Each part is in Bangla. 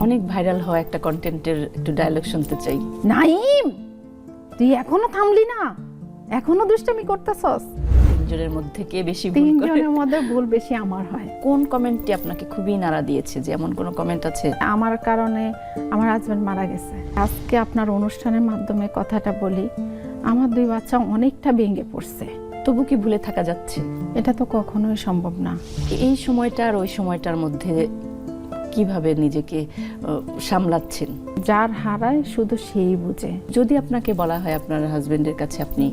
অনেক ভাইরাল হওয়া একটা কন্টেন্টের একটু ডায়লগ শুনতে চাই। নাইম, তুই এখনো থামলি না? এখনো দুষ্টামি করতেছস? তিনজনের মধ্যে কে বেশি ভুল করে? তিনজনের মধ্যে ভুল বেশি আমার হয়। কোন কমেন্টটি আপনাকে খুবই নাড়া দিয়েছে, যে এমন কোন কমেন্ট আছে? আমার কারণে আমার হাজবেন্ড মারা গেছে। আজকে আপনার অনুষ্ঠানের মাধ্যমে কথাটা বলি, আমার 2 বাচ্চা অনেকটা ভেঙে পড়ছে। তবু কি ভুলে থাকা যাচ্ছে? এটা তো কখনোই সম্ভব না। এই সময়টা আর ওই সময়টার মধ্যে কিভাবে নিজেকে সামলাচ্ছেন? যার হারায় শুধু সেই বুঝে। যদি আপনাকে বলা হয় আপনার হাজবেন্ডের কাছে আপনি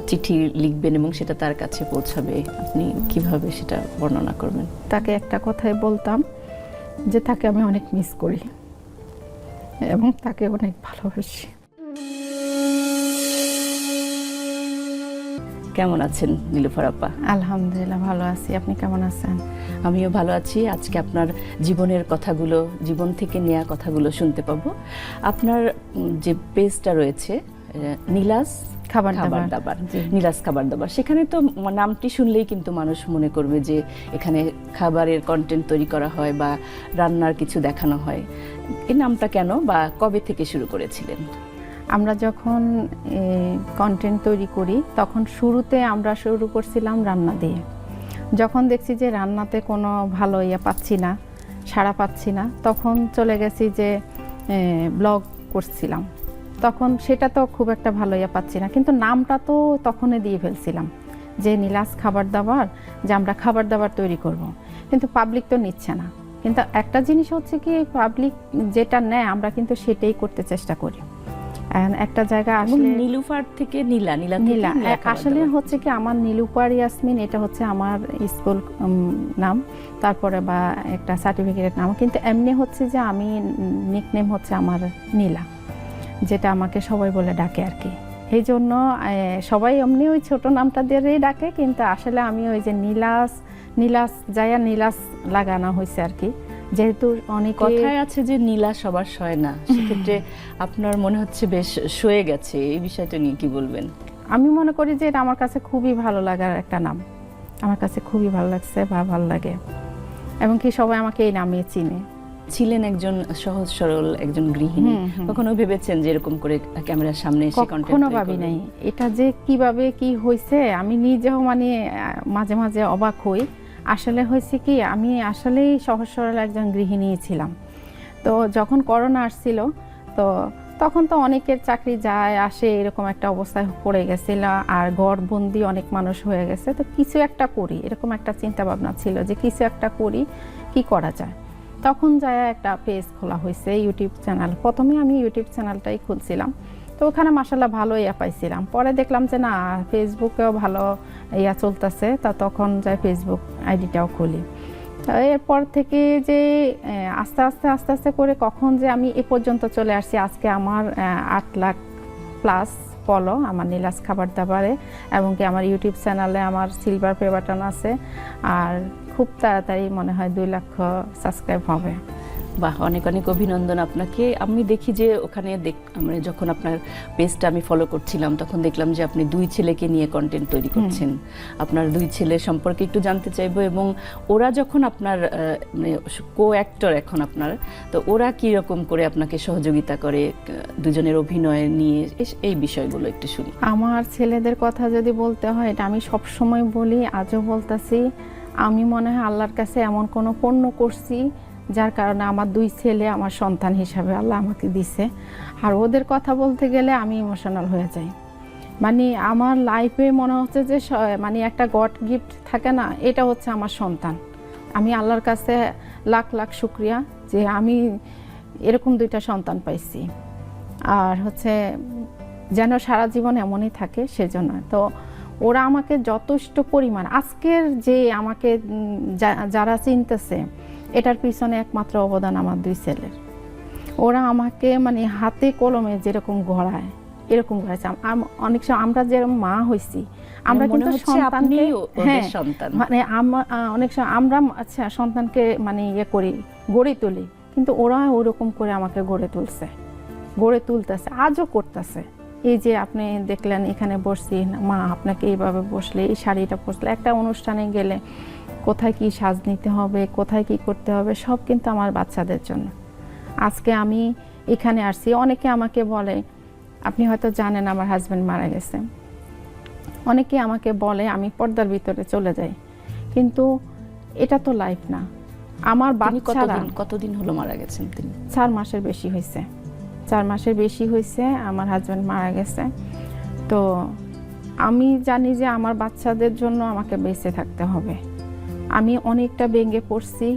চিঠি লিখবেন এবং সেটা তার কাছে পৌঁছাবে, আপনি কিভাবে সেটা বর্ণনা করবেন? তাকে একটা কথাই বলতাম যে তাকে আমি অনেক মিস করি এবং তাকে অনেক ভালোবাসি। কেমন আছেন নীলুফার আপা? আলহামদুলিল্লাহ ভালো আছি, আপনি কেমন আছেন? আমিও ভালো আছি। আজকে আপনার জীবনের কথাগুলো, জীবন থেকে নেওয়া কথাগুলো শুনতে পাবো। আপনার যে পেজটা রয়েছে নীলাস খাবার দাবার, নীলাস খাবার দাবার, সেখানে তো নামটি শুনলেই কিন্তু মানুষ মনে করবে যে এখানে খাবারের কন্টেন্ট তৈরি করা হয় বা রান্নার কিছু দেখানো হয়। এই নামটা কেন বা কবে থেকে শুরু করেছিলেন? আমরা যখন কন্টেন্ট তৈরি করি তখন শুরুতে আমরা শুরু করছিলাম রান্না দিয়ে। যখন দেখছি যে রান্নাতে কোনো ভালো পাচ্ছি না, সাড়া পাচ্ছি না, তখন চলে গেছি যে ব্লগ করছিলাম। তখন সেটা তো খুব একটা ভালো পাচ্ছি না, কিন্তু নামটা তো তখনই দিয়ে ফেলছিলাম যে নীলাস খাবার দাবার, যে আমরা খাবার দাবার তৈরি করব। কিন্তু পাবলিক তো নিচ্ছে না। কিন্তু একটা জিনিস হচ্ছে কি, পাবলিক যেটা নেয় আমরা কিন্তু সেটাই করতে চেষ্টা করি। একটা জায়গা আসলে নীলুফার থেকে নীলা আসলে হচ্ছে কি, আমার নীলুফার ইয়াসমিন এটা হচ্ছে আমার স্কুল নাম, তারপরে বা একটা সার্টিফিকেটের নাম, কিন্তু এমনি হচ্ছে যে আমি নিকনেম হচ্ছে আমার নীলা, যেটা আমাকে সবাই বলে ডাকে আর কি। এই জন্য সবাই এমনি ওই ছোট নামটা দিয়েই ডাকে, কিন্তু আসলে আমি ওই যে নীলাস যাইয়া নীলাস লাগানো হয়েছে আর কি। যেহেতু অনেক কথায় আছে যে নীলা সবার সয় না, সেক্ষেত্রে আপনার মনে হচ্ছে বেশ সয়ে গেছে। এই বিষয়টা নিয়ে কি বলবেন? আমি মনে করি যে এটা আমার কাছে খুবই ভালো লাগার একটা নাম, আমার কাছে খুবই ভালো লাগছে বা ভালো লাগে, এবং কি সবাই আমাকে এই নামে চিনে। ছিলেন একজন সহজ সরল একজন গৃহিণী, কখনো ভেবেছেন যে এরকম করে ক্যামেরার সামনে এসে কন্টেন্ট? কখনো ভাবি নাই। এটা যে কিভাবে কি হয়েছে আমি নিজেও মানে মাঝে মাঝে অবাক হই। আসলে হয়েছে কি, আমি আসলেই সহজ সরল একজন গৃহিণী ছিলাম। তো যখন করোনা আসছিল, তো তখন তো অনেকের চাকরি যায় আসে, এরকম একটা অবস্থায় পড়ে গেছিল, আর ঘরবন্দি অনেক মানুষ হয়ে গেছে। তো কিছু একটা করি, এরকম একটা চিন্তা ভাবনা ছিল যে কিছু একটা করি, কি করা যায়। তখন যায় একটা পেজ খোলা হয়েছে, ইউটিউব চ্যানেল। প্রথমে আমি ইউটিউব চ্যানেলটাই খুলছিলাম, তো ওখানে মাশাআল্লাহ ভালো পাইছিলাম। পরে দেখলাম যে না, ফেসবুকেও ভালো চলতেছে, তা তখন যাই ফেসবুক আইডিটাও খুলি। তো এরপর থেকে যে আস্তে আস্তে করে কখন যে আমি এ পর্যন্ত চলে আসছি, আজকে আমার 8 লাখ প্লাস ফলো আমার নীলাস খাবার দাবারে, এবং কি আমার ইউটিউব চ্যানেলে আমার সিলভার প্লে বাটন আছে, আর খুব তাড়াতাড়ি মনে হয় 2 লাখ সাবস্ক্রাইব হবে। বাহ, অনেক অনেক অভিনন্দন আপনাকে। আমি দেখি যে ওখানে মানে যখন আপনার পেজটা আমি ফলো করছিলাম তখন দেখলাম যে আপনি 2 ছেলেকে নিয়ে কন্টেন্ট তৈরি করছেন। আপনার 2 ছেলে সম্পর্কে একটু জানতে চাইবো, এবং ওরা যখন আপনার মানে কো অ্যাক্টর এখন আপনার, তো ওরা কি রকম করে আপনাকে সহযোগিতা করে দুজনের অভিনয় নিয়ে, এই বিষয়গুলো একটু শুনি। আমার ছেলেদের কথা যদি বলতে হয়, এটা আমি সব সময় বলি, আজও বলতাছি, আমি মনে হয় আল্লাহর কাছে এমন কোনো পণ্য করছি যার কারণে আমার 2 ছেলে আমার সন্তান হিসাবে আল্লাহ আমাকে দিছে। আর ওদের কথা বলতে গেলে আমি ইমোশনাল হয়ে যাই। মানে আমার লাইফে মনে হচ্ছে যে মানে একটা গড গিফট থাকে না, এটা হচ্ছে আমার সন্তান। আমি আল্লাহর কাছে লাখ লাখ শুকরিয়া যে আমি এরকম 2টা সন্তান পাইছি, আর হচ্ছে যেন সারা জীবন এমনই থাকে সেজন্য। তো ওরা আমাকে যথেষ্ট পরিমাণ, আজকের যে আমাকে যারা চিনতেছে, এটার পিছনে একমাত্র অবদান আমার 2 ছেলের। ওরা আমাকে মানে হাতে কলমে যেরকম গড়ায়, এরকম গড়াইছে। অনেক সময় আমরা যেরকম মা হইছি, আমরা কিন্তু সন্তানকে, মানে অনেক সময় আমরা আচ্ছা সন্তানকে মানে করি, গড়ে তুলি, কিন্তু ওরা ওরকম করে আমাকে গড়ে তুলতেছে, আজও করতেছে। এই যে আপনি দেখলেন এখানে বসছি, মা আপনাকে এইভাবে বসলে, এই শাড়িটা পরলে, একটা অনুষ্ঠানে গেলে কোথায় কি সাজ নিতে হবে, কোথায় কি করতে হবে, সব কিন্তু আমার বাচ্চাদের জন্য। আজকে আমি এখানে আসছি। অনেকে আমাকে বলে, আপনি হয়তো জানেন আমার হাজব্যান্ড মারা গেছে, অনেকে আমাকে বলে আমি পর্দার ভিতরে চলে যাই, কিন্তু এটা তো লাইফ না। আমার বাচ্চারা কতদিন হলো মারা গেছেন তিনি? 4 মাসের বেশি হয়েছে, 4 মাসের বেশি হয়েছে আমার হাজব্যান্ড মারা গেছে। তো আমি জানি যে আমার বাচ্চাদের জন্য আমাকে বেঁচে থাকতে হবে। আমি অনেকটা ভেঙে পড়ছি,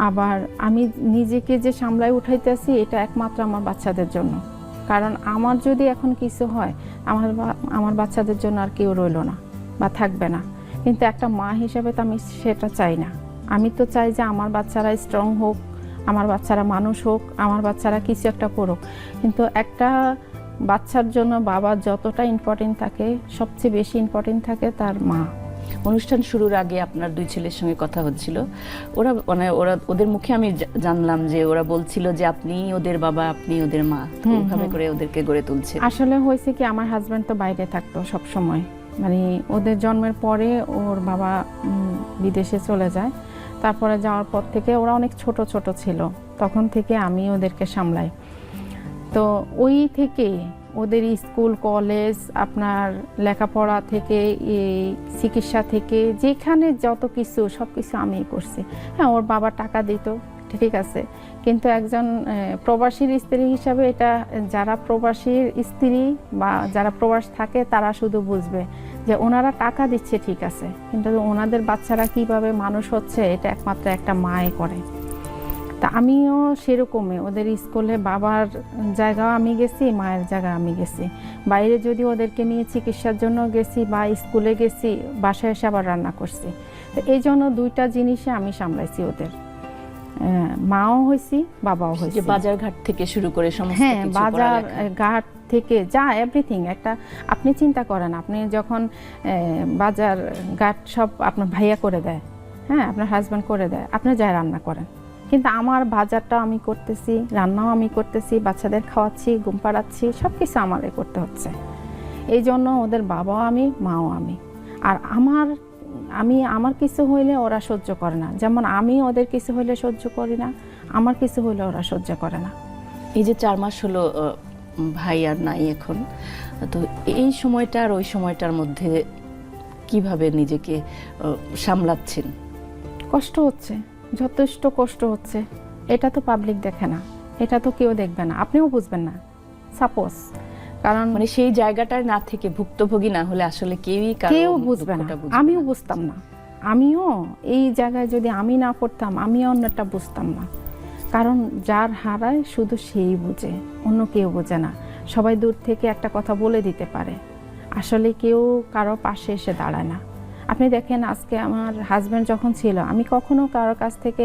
আবার আমি নিজেকে যে সামলায় উঠাইতেছি এটা একমাত্র আমার বাচ্চাদের জন্য। কারণ আমার যদি এখন কিছু হয়, আমার বাচ্চাদের জন্য আর কেউ রইল না বা থাকবে না। কিন্তু একটা মা হিসেবে তো আমি সেটা চাই না। আমি তো চাই যে আমার বাচ্চারা স্ট্রং হোক, আমার বাচ্চারা মানুষ হোক, আমার বাচ্চারা কিছু একটা করুক। কিন্তু একটা বাচ্চার জন্য বাবা যতটা ইম্পর্টেন্ট থাকে, সবচেয়ে বেশি ইম্পর্টেন্ট থাকে তার মা। অনুষ্ঠান শুরুর আগে আপনার 2 ছেলের সঙ্গে কথা হচ্ছিল, ওদের মুখে আমি জানলাম যে ওরা বলছিল যে আপনি ওদের বাবা, আপনি ওদের মা, ওইভাবে করে ওদেরকে গড়ে তুলছে। আসলে হয়েছে কি, আমার হাজব্যান্ড তো বাইরে থাকতো সব সময়, মানে ওদের জন্মের পরে ওর বাবা বিদেশে চলে যায়। তারপরে যাওয়ার পর থেকে ওরা অনেক ছোট ছোট ছিল, তখন থেকে আমি ওদেরকে সামলাই। তো ওই থেকে ওদের স্কুল কলেজ, আপনার লেখাপড়া থেকে এই চিকিৎসা থেকে যেখানে যত কিছু সব কিছু আমিই করছি। হ্যাঁ, ওর বাবা টাকা দিত, ঠিক আছে, কিন্তু একজন প্রবাসীর স্ত্রী হিসাবে এটা যারা প্রবাসীর স্ত্রী বা যারা প্রবাস থাকে তারা শুধু বুঝবে যে ওনারা টাকা দিচ্ছে, ঠিক আছে, কিন্তু ওনাদের বাচ্চারা কিভাবে মানুষ হচ্ছে এটা একমাত্র একটা মায়ে করে। তা আমিও সেরকমই ওদের স্কুলে বাবার জায়গা আমি গেছি, মায়ের জায়গা আমি গেছি। বাইরে যদি ওদেরকে নিয়ে চিকিৎসার জন্য গেছি বা স্কুলে গেছি, বাসায় এসে আবার রান্না করছি। তো এই জন্য 2টা জিনিসে আমি সামলাইছি ওদের, মাও হয়েছি বাবাও হয়েছি। বাজার ঘাট থেকে শুরু করে সমস্ত হ্যাঁ, কিছু, বাজার ঘাট থেকে যা এভরিথিং। একটা আপনি চিন্তা করেন, আপনি যখন বাজার ঘাট সব আপনার ভাইয়া করে দেয়, হ্যাঁ, আপনার হাজব্যান্ড করে দেয়, আপনি যা রান্না করেন, কিন্তু আমার বাজারটাও আমি করতেছি, রান্নাও আমি করতেছি, বাচ্চাদের খাওয়াচ্ছি, ঘুম পাড়াচ্ছি, সব কিছু আমারে করতে হচ্ছে। এই জন্য ওদের বাবাও আমি, মাও আমি। আর আমার কিছু হইলে ওরা সহ্য করে না, যেমন আমি ওদের কিছু হইলে সহ্য করি না, আমার কিছু হইলে ওরা সহ্য করে না। এই যে 4 মাস হলো ভাই আর নাই এখন, তো এই সময়টা আর ওই সময়টার মধ্যে কিভাবে নিজেকে সামলাচ্ছেন? কষ্ট হচ্ছে, যথেষ্ট কষ্ট হচ্ছে। এটা তো পাবলিক দেখে না, এটা তো কেউ দেখবে না, আপনিও বুঝবেন না সাপোজ। কারণ মানে সেই জায়গাটায় না থেকে, ভুক্তভোগী না হলে আসলে কেউ বুঝবে না, আমিও বুঝতাম না। আমিও এই জায়গায় যদি আমি না পড়তাম, আমিও অন্যটা বুঝতাম না। কারণ যার হারায় শুধু সেই বুঝে, অন্য কেউ বোঝে না। সবাই দূর থেকে একটা কথা বলে দিতে পারে, আসলে কেউ কারো পাশে এসে দাঁড়ায় না। আপনি দেখেন, আজকে আমার হাজব্যান্ড যখন ছিল, আমি কখনো কারোর কাছ থেকে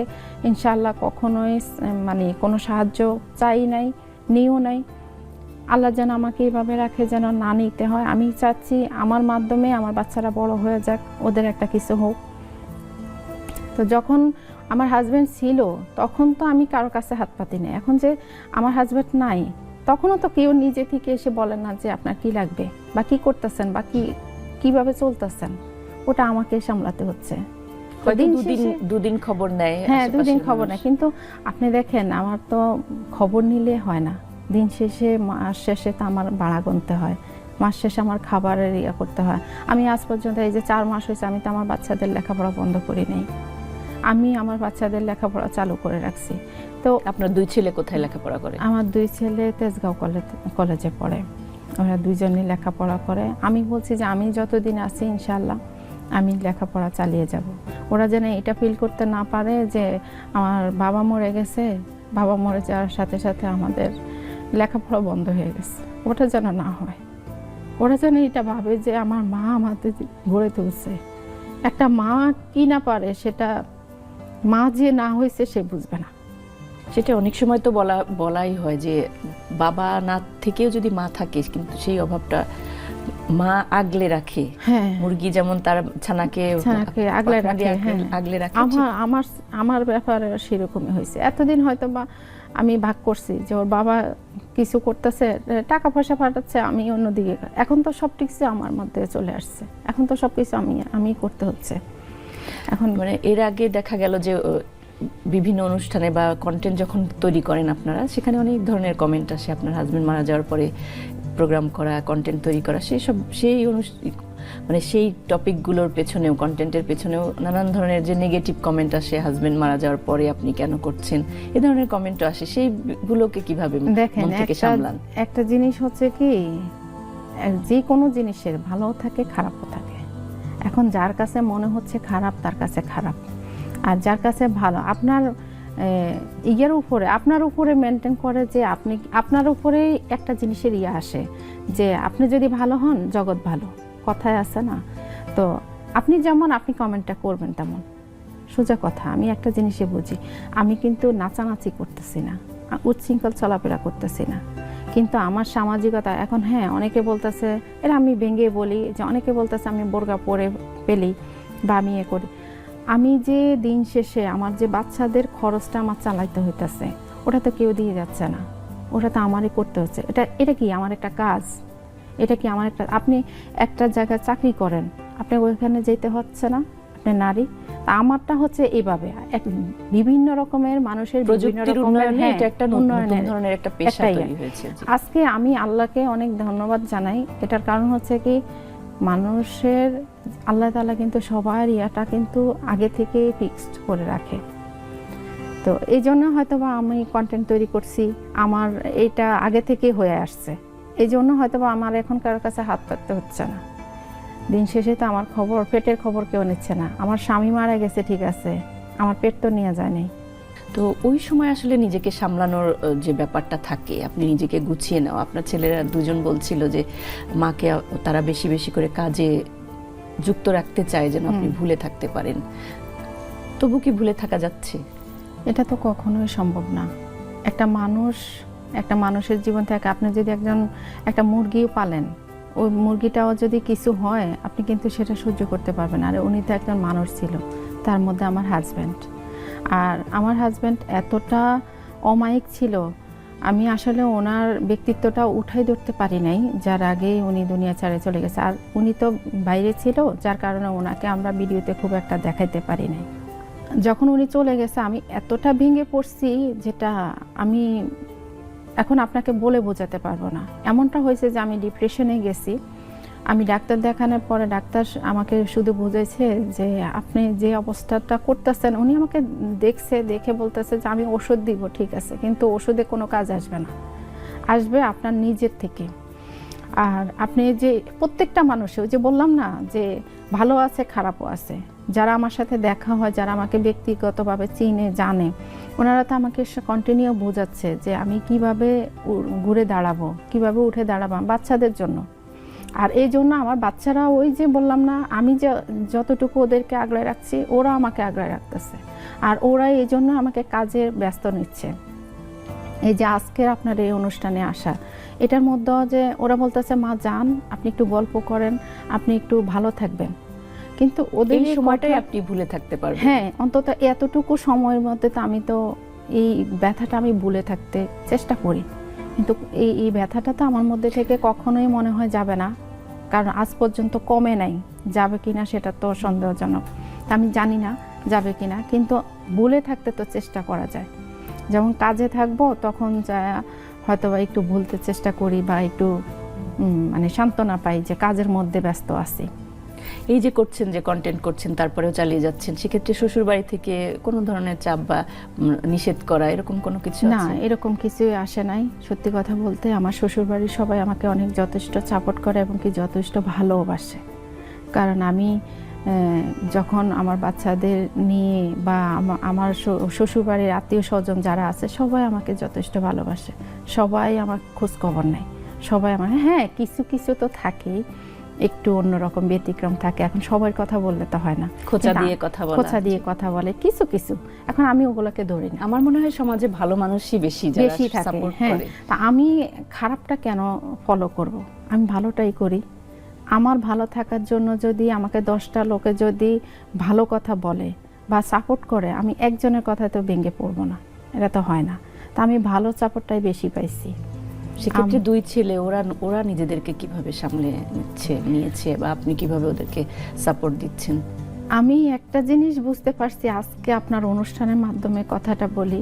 ইনশাআল্লাহ কখনোই মানে কোনো সাহায্য চাই নাই, নিও নাই। আল্লাহ যেন আমাকে এইভাবে রাখে, যেন না নিতে হয়। আমি চাচ্ছি আমার মাধ্যমে আমার বাচ্চারা বড় হয়ে যাক, ওদের একটা কিছু হোক। তো যখন আমার হাজব্যান্ড ছিল তখন তো আমি কারোর কাছে হাত পাতি নাই। এখন যে আমার হাজব্যান্ড নাই, তখনও তো কেউ নিজে থেকে এসে বলে না যে আপনার কি লাগবে বা কি করতেছেন বা কিভাবে চলতেছেন, ওটা আমাকে সামলাতে হচ্ছে। দুদিন খবর নেয়, হ্যাঁ, 2 দিন খবর নেয়, কিন্তু আপনি দেখেন আমার তো খবর নিলে হয় না। দিন শেষে, মাস শেষে তো আমার ভাড়া গুনতে হয়, মাস শেষে আমার খাবারের ইয়ে করতে হয়। আমি আজ পর্যন্ত এই যে 4 মাস হয়েছে, আমি তো আমার বাচ্চাদের লেখাপড়া বন্ধ করি নাই, আমি আমার বাচ্চাদের লেখাপড়া চালু করে রাখছি। তো আপনার 2 ছেলে কোথায় লেখাপড়া করে? আমার 2 ছেলে তেজগাঁও কলেজে পড়ে, ওরা 2জনই লেখাপড়া করে। আমি বলছি যে আমি যতদিন আছি ইনশাআল্লাহ আমি লেখাপড়া চালিয়ে যাব। ওরা যেন এটা ফিল করতে না পারে যে আমার বাবা মরে গেছে, বাবা মরে যাওয়ার সাথে সাথে আমাদের লেখাপড়া বন্ধ হয়ে গেছে, ওটা যেন না হয়। ওরা যেন এটা ভাবে যে আমার মা আমাদের গড়ে তুলছে। একটা মা কি না পারে, সেটা মা যে না হয়েছে সে বুঝবে না। সেটা অনেক সময় তো বলাই হয় যে বাবা না থেকেও যদি মা থাকে, কিন্তু সেই অভাবটা মা আগলে রাখে। হ্যাঁ, মুরগি যেমন তার ছানাকে আগলে রাখে, আগলে রাখে। আমার ব্যাপারে সেরকমই হয়েছে। এতদিন হয়তো বা আমি ভাগ করছি যে ওর বাবা কিছু করতেছে, টাকা পয়সা পাঠাচ্ছে, আমি অন্যদিকে। এখন তো সব কিছু আমার মধ্যে চলে আসছে, এখন তো সব কিছু আমি করতে হচ্ছে। এখন মানে এর আগে দেখা গেল যে বিভিন্ন অনুষ্ঠানে বা কন্টেন্ট যখন তৈরি করেন আপনারা, সেখানে অনেক ধরনের কমেন্ট আসে। আপনার হাজবেন্ড মারা যাওয়ার পরে প্রোগ্রাম করা, কন্টেন্ট তৈরি করা, সেই টপিকগুলোর পেছনেও, কন্টেন্টের পেছনেও নানান ধরনের যে নেগেটিভ কমেন্ট আসে, হাজবেন্ড মারা যাওয়ার পরে আপনি কেন করছেন, এ ধরনের কমেন্টও আসে। সেইগুলোকে কিভাবে দেখেন, মন থেকে সামলান? একটা জিনিস হচ্ছে কি, যে কোনো জিনিসের ভালো থাকে খারাপও থাকে। এখন যার কাছে মনে হচ্ছে খারাপ, তার কাছে খারাপ, আর যার কাছে ভালো, আপনার আপনার উপরে মেনটেন করে যে আপনি, আপনার উপরেই একটা জিনিসের আসে যে আপনি যদি ভালো হন, জগৎ ভালো, কথায় আছে না? তো আপনি যেমন আপনি কমেন্টটা করবেন তেমন, সোজা কথা। আমি একটা জিনিসই বুঝি, আমি কিন্তু নাচানাচি করতেছি না, উচ্ছৃঙ্খল চলাফেরা করতেছি না, কিন্তু আমার সামাজিকতা এখন, হ্যাঁ অনেকে বলতেছে, এরা আমি ভেঙে বলি যে অনেকে বলতেছে আমি বোরকা পরে পেলি বা আমি করি। আমি যে দিন শেষে আমার যে বাচ্চাদের খরচটা আমার চালাইতে হইতেছে, ওটা তো কেউ দিয়ে যাচ্ছে না, ওটা তো আমারই করতে হচ্ছে। এটা কি আমার একটা কাজ? এটা কি আমার একটা, আপনি একটা জায়গায় চাকরি করেন, আপনি ওইখানে যেতে হচ্ছে না, আপনি নারী। তা আমারটা হচ্ছে এইভাবে বিভিন্ন রকমের মানুষের বিভিন্ন রকমের ধরনের একটা পেশা তৈরি হয়েছে। আজকে আমি আল্লাহকে অনেক ধন্যবাদ জানাই। এটার কারণ হচ্ছে কি, মানুষের আল্লাহ তাআলা কিন্তু সবার ইয়াটা কিন্তু আগে থেকে ফিক্সড করে রাখে। তো এই জন্য হয়তো বা আমি কন্টেন্ট তৈরি করছি, আমার এটা আগে থেকে হয়ে আসছে, এই জন্য হয়তো বা আমার এখন কারোর কাছে হাত পাততে হচ্ছে না। দিন শেষে তো আমার খবর, পেটের খবর কেউ নিচ্ছে না। আমার স্বামী মারা গেছে ঠিক আছে, আমার পেট তো নিয়ে যায়নি। তো ওই সময় আসলে নিজেকে সামলানোর যে ব্যাপারটা থাকে, আপনি নিজেকে গুছিয়ে নাও। আপনার ছেলেরা দুজন বলছিল যে মাকে তারা বেশি বেশি করে কাজে যুক্ত রাখতে চায় যেন আপনি ভুলে থাকতে পারেন। তবু কি ভুলে থাকা যাচ্ছে? এটা তো কখনোই সম্ভব না। একটা মানুষের জীবন থেকে আপনি যদি একটা মুরগিও পালেন, ওই মুরগিটাও যদি কিছু হয়, আপনি কিন্তু সেটা সহ্য করতে পারবেন। আর উনি তো একজন মানুষ ছিল, তার মধ্যে আমার হাজব্যান্ড। আর আমার হাজব্যান্ড এতটা অমায়িক ছিল, আমি আসলে ওনার ব্যক্তিত্বটা উঠাই ধরতে পারি নাই, যার আগে উনি দুনিয়া ছেড়ে চলে গেছে। আর উনি তো বাইরে ছিল, যার কারণে ওনাকে আমরা ভিডিওতে খুব একটা দেখাইতে পারি নাই। যখন উনি চলে গেছে আমি এতটা ভেঙে পড়ছি, যেটা আমি এখন আপনাকে বলে বোঝাতে পারবো না। এমনটা হয়েছে যে আমি ডিপ্রেশনে গেছি। আমি ডাক্তার দেখানোর পরে ডাক্তার আমাকে শুধু বুঝাইছে যে আপনি যে অবস্থাটা করতেছেন, উনি আমাকে দেখে বলতেছে যে আমি ওষুধ দিব, ঠিক আছে, কিন্তু ওষুধে কোনো কাজ আসবে না, আসবে আপনার নিজের থেকে। আর আপনি যে প্রত্যেকটা মানুষে, ওই যে বললাম না যে ভালো আছে খারাপও আছে, যারা আমার সাথে দেখা হয়, যারা আমাকে ব্যক্তিগতভাবে চিনে জানে, ওনারা তো আমাকে কন্টিনিউ বোঝাচ্ছে যে আমি কিভাবে ঘুরে দাঁড়াবো, কিভাবে উঠে দাঁড়াবো বাচ্চাদের জন্য। আর এই জন্য আমার বাচ্চারা, ওই যে বললাম না, আমি যতটুকু ওদেরকে আগলে রাখছি, ওরা আমাকে আগলে রাখতেছে। আর ওরা এই জন্য আমাকে কাজে ব্যস্ত নিচ্ছে। এই যে আজকের আপনার এই অনুষ্ঠানে আসা, এটার মধ্যে যে ওরা বলতেছে মা যান, আপনি একটু গল্প করেন, আপনি একটু ভালো থাকবেন, কিন্তু ওদের সময়টাই আপনি ভুলে থাকতে পারবেন। হ্যাঁ, অন্তত এতটুকু সময়ের মধ্যে তো আমি তো এই ব্যথাটা আমি ভুলে থাকতে চেষ্টা করি, কিন্তু এই ব্যথাটা তো আমার মধ্যে থেকে কখনোই মনে হয় যাবে না, কারণ আজ পর্যন্ত কমে নাই। যাবে কিনা সেটা তো সন্দেহজনক, আমি জানি না যাবে কিনা, কিন্তু ভুলে থাকতে তো চেষ্টা করা যায়। যেমন কাজে থাকবো তখন যা হয়তো বা একটু ভুলতে চেষ্টা করি, বা একটু মানে সান্ত্বনা পাই যে কাজের মধ্যে ব্যস্ত আছি। এই যে করছেন, যে কন্টেন্ট করছেন, তারপরেও চালিয়ে যাচ্ছেন, সেক্ষেত্রে শ্বশুর বাড়ি থেকে কোনো ধরনের চাপ বা নিষেধ করা এরকম কোনো কিছু না? এরকম কিছুই আসে নাই। সত্যি কথা বলতে আমার শ্বশুর বাড়ির সবাই আমাকে অনেক যথেষ্ট সাপোর্ট করে এবং কি যথেষ্ট ভালোবাসে। কারণ আমি যখন আমার বাচ্চাদের নিয়ে বা আমার শ্বশুর বাড়ির আত্মীয় স্বজন যারা আছে, সবাই আমাকে যথেষ্ট ভালোবাসে, সবাই আমার খোঁজ খবর নেয়, সবাই আমার, হ্যাঁ কিছু কিছু তো থাকেই, একটু অন্যরকম ব্যতিক্রম থাকে। এখন সবার কথা বললে তো হয় না, খোঁচা দিয়ে কথা বলে কিছু কিছু। এখন আমি ওগুলোকে ধরি না। আমার মনে হয় সমাজে ভালো মানুষই বেশি থাকে। হ্যাঁ, তা আমি খারাপটা কেন ফলো করব? আমি ভালোটাই করি। আমার ভালো থাকার জন্য যদি আমাকে 10টা লোকে যদি ভালো কথা বলে বা সাপোর্ট করে, আমি একজনের কথায় তো ভেঙে পড়বো না, এটা তো হয় না। তা আমি ভালো সাপোর্টটাই বেশি পাইছি। সেক্ষেত্রে দুই ছেলে ওরা নিজেদেরকে কিভাবে সামলে নিয়েছে, বা আপনি কিভাবে ওদেরকে সাপোর্ট দিচ্ছেন? আমি একটা জিনিস বুঝতে পারছি, আজকে আপনার অনুষ্ঠানের মাধ্যমে কথাটা বলি,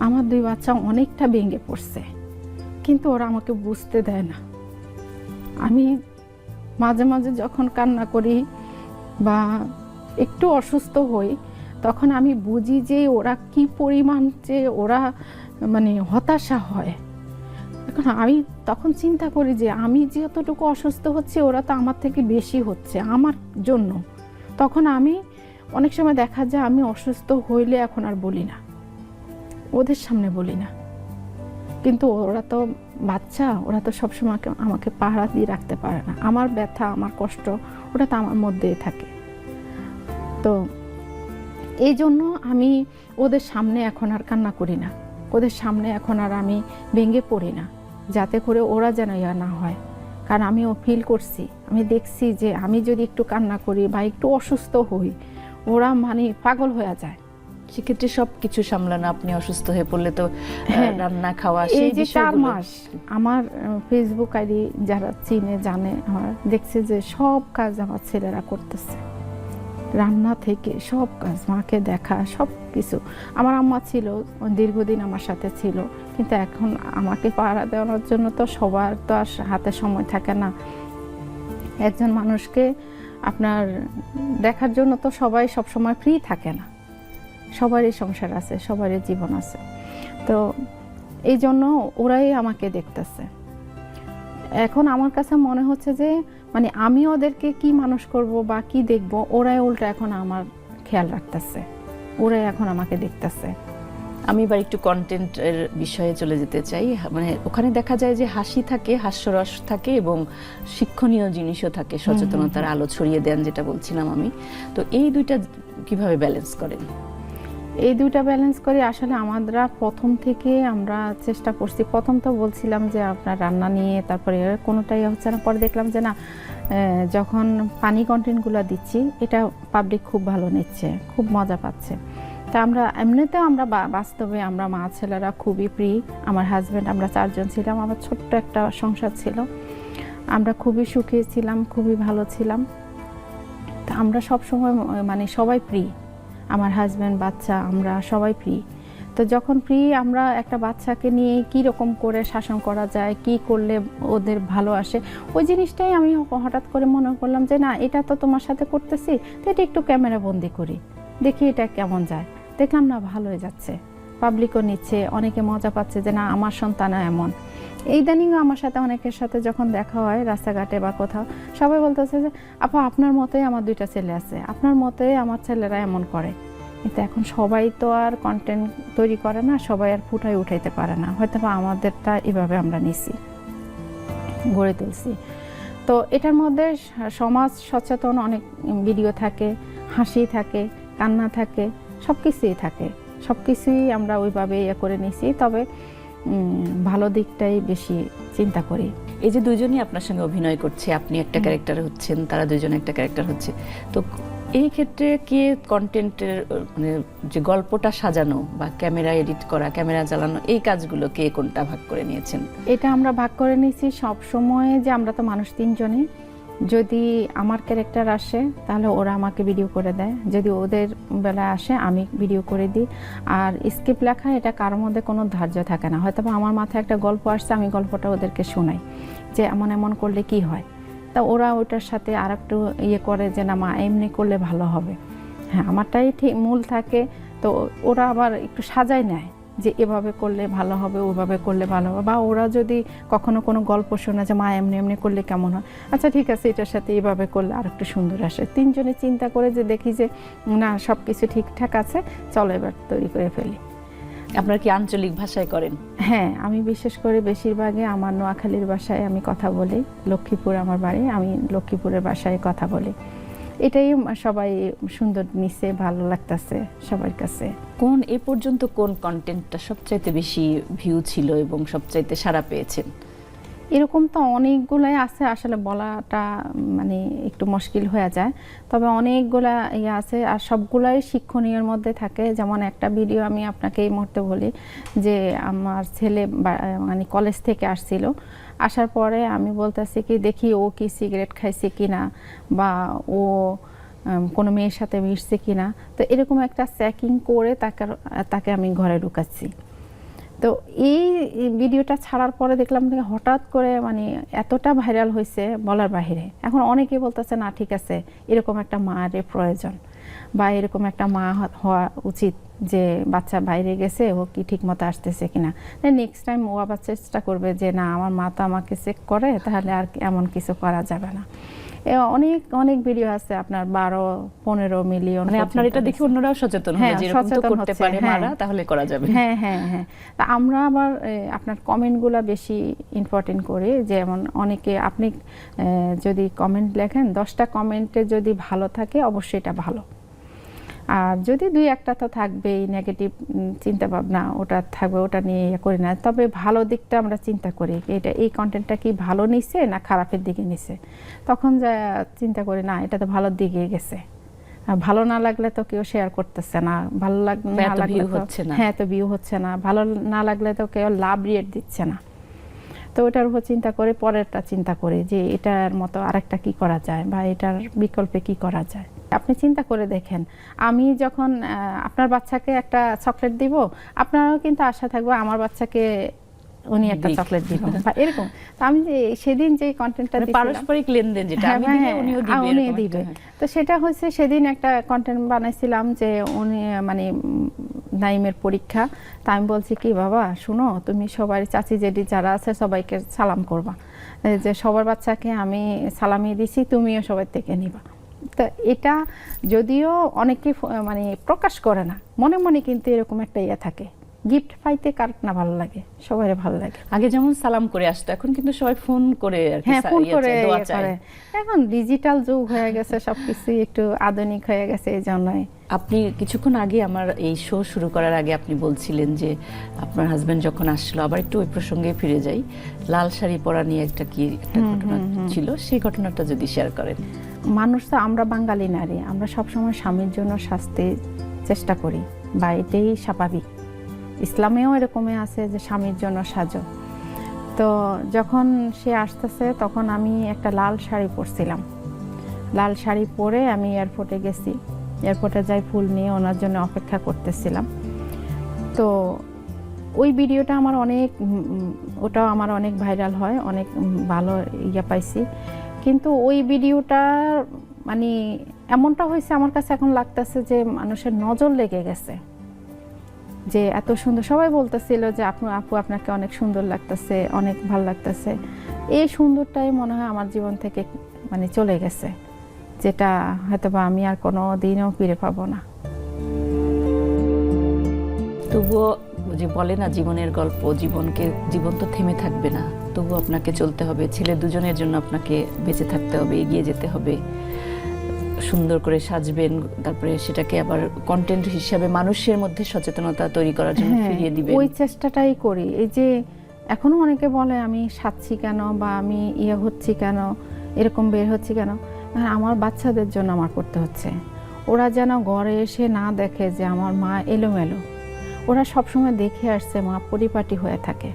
আমার 2 বাচ্চা অনেকটা ভেঙে পড়ছে, কিন্তু ওরা আমাকে বুঝতে দেয় না। আমি মাঝে মাঝে যখন কান্না করি বা একটু অসুস্থ হই, তখন আমি বুঝি যে ওরা কি পরিমাণ যে ওরা মানে হতাশা হয়। এখন আমি তখন চিন্তা করি যে আমি যতটুকু অসুস্থ হচ্ছে ওরা তো আমার থেকে বেশি হচ্ছে আমার জন্য। তখন আমি অনেক সময় দেখা যায় আমি অসুস্থ হইলে এখন আর বলি না, ওদের সামনে বলি না, কিন্তু ওরা তো বাচ্চা, ওরা তো সবসময় আমাকে পাহারা দিয়ে রাখতে পারে না। আমার ব্যথা, আমার কষ্ট, ওটা তো আমার মধ্যেই থাকে। তো এই জন্য আমি ওদের সামনে এখন আর কান্না করি না, ওদের সামনে এখন আর আমি ভেঙে পড়ি না, যাতে করে ওরা যেন ইয়া না হয়। কারণ আমিও ফিল করছি, আমি দেখছি যে আমি যদি একটু কান্না করি বা একটু অসুস্থ হই, ওরা মানে পাগল হয়ে যায়। সেক্ষেত্রে সবকিছু সামলানো, আপনি অসুস্থ হয়ে পড়লে তো রান্না খাওয়া, এই যে 4 মাস আমার ফেসবুক আইডি যারা চিনে জানে আমার, দেখছে যে সব কাজ আমার ছেলেরা করতেছে, রান্না থেকে সব কাজ, মাকে দেখা, সব কিছু। আমার আম্মা ছিল দীর্ঘদিন আমার সাথে ছিল, কিন্তু এখন আমাকে পাহারা দেওয়ার জন্য তো সবার তো আর হাতে সময় থাকে না। একজন মানুষকে আপনার দেখার জন্য তো সবাই সব সময় ফ্রি থাকে না, সবারই সংসার আছে, সবারই জীবন আছে। তো এই জন্য ওরাই আমাকে দেখতেছে। এখন আমার কাছে মনে হচ্ছে যে মানে আমি ওদেরকে কি মানুষ করব বা কি দেখব, ওরাই উল্টা এখন আমার খেয়াল রাখতেছে, ওরাই এখন আমাকে দেখতেছে। আমি এবার একটু কন্টেন্টের বিষয়ে চলে যেতে চাই। মানে ওখানে দেখা যায় যে হাসি থাকে, হাস্যরস থাকে এবং শিক্ষণীয় জিনিসও থাকে, সচেতনতার আলো ছড়িয়ে দেন, যেটা বলছিলাম আমি। তো এই দুইটা কিভাবে ব্যালেন্স করেন? এই দুইটা ব্যালেন্স করে আসলে আমরা প্রথম থেকে আমরা চেষ্টা করছি। প্রথম তো বলছিলাম যে আপনার রান্না নিয়ে, তারপরে কোনোটাই হচ্ছে না। পরে দেখলাম যে না, যখন পানি কন্টেন্টগুলো দিচ্ছি এটা পাবলিক খুব ভালো নিচ্ছে, খুব মজা পাচ্ছে। তা আমরা এমনিতেও আমরা বাস্তবে আমরা মা ছেলেরা খুবই প্রিয়। আমার হাজব্যান্ড, আমরা 4 জন ছিলাম, আমার ছোট্ট একটা সংসার ছিল, আমরা খুবই সুখী ছিলাম, খুবই ভালো ছিলাম। তা আমরা সবসময় মানে সবাই প্রিয়, আমার হাজব্যান্ড, বাচ্চা, আমরা সবাই ফ্রি। তো যখন ফ্রি, আমরা একটা বাচ্চাকে নিয়ে কি রকম করে শাসন করা যায়, কি করলে ওদের ভালো আসে, ওই জিনিসটাই আমি হঠাৎ করে মনে করলাম যে না, এটা তো তোমার সাথে করতেছি, তো এটা একটু ক্যামেরা বন্দি করি, দেখি এটা কেমন যায়। দেখলাম না, ভালোই যাচ্ছে, পাবলিকও নিচ্ছে, অনেকে মজা পাচ্ছে যে না আমার সন্তানও এমন। ইদানিং আমার সাথে অনেকের সাথে যখন দেখা হয় রাস্তাঘাটে বা কোথাও, সবাই বলতেছে যে আপা আপনার মতোই আমার 2টা ছেলে আছে, আপনার মতোই আমার ছেলেরা এমন করে। কিন্তু এখন সবাই তো আর কন্টেন্ট তৈরি করে না, সবাই আর ফুটায় উঠাইতে পারে না, হয়তো বা আমাদেরটা এভাবে আমরা নিছি, গড়ে তুলছি। তো এটার মধ্যে সমাজ সচেতন অনেক ভিডিও থাকে, হাসি থাকে, কান্না থাকে, সব কিছুই থাকে, সব কিছুই আমরা ওইভাবে ইয়ে করে নিছি। তবে ভালো দিকটাই বেশি চিন্তা করি। এই যে দুজনই আপনার সঙ্গে অভিনয় করছে, আপনি একটা ক্যারেক্টার হচ্ছেন, তারা দুজন একটা ক্যারেক্টার হচ্ছে, তো এই ক্ষেত্রে কে কন্টেন্টের মানে যে গল্পটা সাজানো বা ক্যামেরা এডিট করা, ক্যামেরা চালানো, এই কাজগুলো কে কোনটা ভাগ করে নিয়েছেন? এটা আমরা ভাগ করে নিয়েছি সব সময়, যে আমরা তো মানুষ 3 জনই, যদি আমার ক্যারেক্টার আসে তাহলে ওরা আমাকে ভিডিও করে দেয়, যদি ওদের বেলায় আসে আমি ভিডিও করে দিই। আর স্ক্রিপ্ট লেখা এটা কারোর মধ্যে কোনো ধার্য থাকে না, হয়তো আমার মাথায় একটা গল্প আসছে, আমি গল্পটা ওদেরকে শোনাই যে এমন এমন করলে কি হয়, তা ওরা ওটার সাথে আর একটু ইয়ে করে যে না মা এমনি করলে ভালো হবে। হ্যাঁ, আমারটাই ঠিক মূল থাকে, তো ওরা আবার একটু সাজায় নেয় যে এভাবে করলে ভালো হবে, ওভাবে করলে ভালো হবে। বা ওরা যদি কখনো কোনো গল্প শোনে যে মা এমনি এমনি করলে কেমন হয়, আচ্ছা ঠিক আছে এটার সাথে এভাবে করলে আর একটু সুন্দর আসে। 3 জনে চিন্তা করে যে দেখি যে না সব কিছু ঠিকঠাক আছে, চলো এবার তৈরি করে ফেলি। আপনারা কি আঞ্চলিক ভাষায় করেন? হ্যাঁ, আমি বিশেষ করে বেশিরভাগই আমার নোয়াখালীর ভাষায় আমি কথা বলি। লক্ষ্মীপুর আমার বাড়ি, আমি লক্ষ্মীপুরের ভাষায় কথা বলি। এটাই সবাই সুন্দর নিছে, ভালো লাগতেছে সবার কাছে। কোন এ পর্যন্ত কোন কন্টেন্টটা সবচাইতে বেশি ভিউ ছিল এবং সবচাইতে সাড়া পেয়েছেন? এরকম তো অনেকগুলাই আছে, আসলে বলাটা মানে একটু মুশকিল হয়ে যায়, তবে অনেকগুলা ইয়ে আছে আর সবগুলাই শিক্ষণীয়র মধ্যে থাকে। যেমন একটা ভিডিও আমি আপনাকে এই মুহূর্তে বলি যে আমার ছেলে মানে কলেজ থেকে আসছিল, আসার পরে আমি বলতেছি কি দেখি ও কি সিগারেট খাইছে কিনা, বা ও কোনো মেয়ের সাথে মিশছে কিনা। তো এরকম একটা চেকিং করে তাকে আমি ঘরে ঢুকাচ্ছি। তো এই ভিডিওটা ছাড়ার পরে দেখলাম যে হঠাৎ করে মানে এতটা ভাইরাল হয়েছে বলার বাহিরে। এখন অনেকে বলতেছে না ঠিক আছে, এরকম একটা মায়ের প্রয়োজন বা এরকম একটা মা হওয়া উচিত যে বাচ্চা বাইরে গেছে, ও কি ঠিক মতো আসতেছে কিনা। নেক্সট টাইম ও আবার চেষ্টা করবে যে না, আমার মা তো আমাকে চেক করে, তাহলে আর এমন কিছু করা যাবে না। অনেক অনেক ভিডিও আছে আপনার 12-15 মিলিয়ন। মানে আপনার এটা দেখে অন্যরাও সচেতন হবে যে এরকম তো করতে পারে মারা, তাহলে করা যাবে। হ্যাঁ হ্যাঁ হ্যাঁ। তা আমরা আবার আপনার কমেন্টগুলো বেশি ইম্পর্টেন্ট করি। যেমন অনেকে আপনি যদি কমেন্ট লেখেন, 10টা কমেন্টে যদি ভালো থাকে অবশ্যই এটা ভালো, আর যদি 2-1টা তো থাকবেই নেগেটিভ চিন্তা ভাবনা, ওটা থাকবে, ওটা নিয়ে করি না। তবে ভালো দিকটা আমরা চিন্তা করি, এটা এই কন্টেন্টটা কি ভালো নিছে না খারাপের দিকে নিছে। তখন যা চিন্তা করি না, এটা তো ভালোর দিকে গেছে। ভালো না লাগলে তো কেউ শেয়ার করতেছে না, ভালো না লাগলে হচ্ছে না, হ্যাঁ তো ভিউ হচ্ছে না, ভালো না লাগলে তো কেউ লাভ রেট দিচ্ছে না। তো ওটার উপর চিন্তা করে পরেরটা চিন্তা করি যে এটার মতো আরেকটা কি করা যায় বা এটার বিকল্পে কি করা যায়। আপনি চিন্তা করে দেখেন, আমি যখন আপনার বাচ্চাকে একটা চকলেট দিব, আপনারও কিন্তু আশা থাকবে আমার বাচ্চাকে উনি একটা চকলেট দিব বা এরকম। তো আমি যে সেদিন যে কন্টেন্টটা দিয়েছিলাম, পারস্পরিক লেনদেন যেটা আমি দিলে উনিও দিবে। তো সেটা হচ্ছে সেদিন একটা কন্টেন্ট বানাইছিলাম যে উনি মানে নাইমের পরীক্ষা। তা আমি বলছি কি বাবা শুনো, তুমি সবাই চাচি জেঠি যারা আছে সবাইকে সালাম করবা, যে সবার বাচ্চাকে আমি সালামি দিছি, তুমিও সবাই থেকে নিবা। তো এটা যদিও অনেকে মানে প্রকাশ করে না, মনে মনে কিন্তু এরকম একটা ইয়ে থাকে। গিফট পাইতে কার না ভালো লাগে, সবাই ভালো লাগে। আগে যেমন সালাম করে আসতো, এখন কিন্তু সবাই ফোন করে আর কি ফোন করে দোয়া চায়। এখন ডিজিটাল যুগ হয়ে গেছে, সবকিছু একটু আধুনিক হয়ে গেছে, এই জন্যই। আপনি কিছুক্ষণ আগে আমার এই শো শুরু করার আগে আপনি বলছিলেন যে আপনার হাজবেন্ড যখন আসলো, আবার একটু ওই প্রসঙ্গে ফিরে যাই, লাল শাড়ি পরা নিয়ে একটা ঘটনা ছিল, সেই ঘটনাটা যদি শেয়ার করেন। মানুষ তো আমরা বাঙালি নারী, আমরা সবসময় স্বামীর জন্য শাস্তি চেষ্টা করি বা এটাই স্বাভাবিক। ইসলামেও এরকমই আছে যে স্বামীর জন্য সাজো। তো যখন সে আসতেছে তখন আমি একটা লাল শাড়ি পরছিলাম। লাল শাড়ি পরে আমি এয়ারপোর্টে গেছি, এয়ারপোর্টে যাই ফুল নিয়ে ওনার জন্য অপেক্ষা করতেছিলাম। তো ওই ভিডিওটা আমার ওটাও আমার অনেক ভাইরাল হয়, অনেক ভালো ইয়ে পাইছি। কিন্তু ওই ভিডিওটা মানে এমনটা হয়েছে, আমার কাছে এখন লাগতেছে যে মানুষের নজর লেগে গেছে, যে এত সুন্দর। সবাই বলতেছিল যে আপু আপনাকে অনেক সুন্দর লাগতেছে, অনেক ভালো লাগতেছে। এই সুন্দরটাই মনে হয় আমার জীবন থেকে মানে চলে গেছে, যেটা হয়তোবা আমি আর কোনো দিনও ফিরে পাবো না। তবুও যে বলে না জীবনের গল্প, জীবন তো থেমে থাকবে না, তবু আপনাকে চলতে হবে। ছেলে দুজনের জন্য আপনাকে বেঁচে থাকতে হবে, এগিয়ে যেতে হবে, সুন্দর করে সাজবেন, তারপরে সেটাকে আবার কন্টেন্ট হিসেবে মানুষের মধ্যে সচেতনতা তৈরি করার জন্য ফিরিয়ে দিবেন। ওই চেষ্টাটাই করি। এই যে এখনো অনেকে বলে আমি সাজছি কেন বা আমি হচ্ছি কেন, এরকম বের হচ্ছি কেন, আমার বাচ্চাদের জন্য আমার করতে হচ্ছে। ওরা যেন ঘরে এসে না দেখে যে আমার মা এলোমেলো। ওরা সবসময় দেখে আসছে মা পরিপাটি হয়ে থাকে।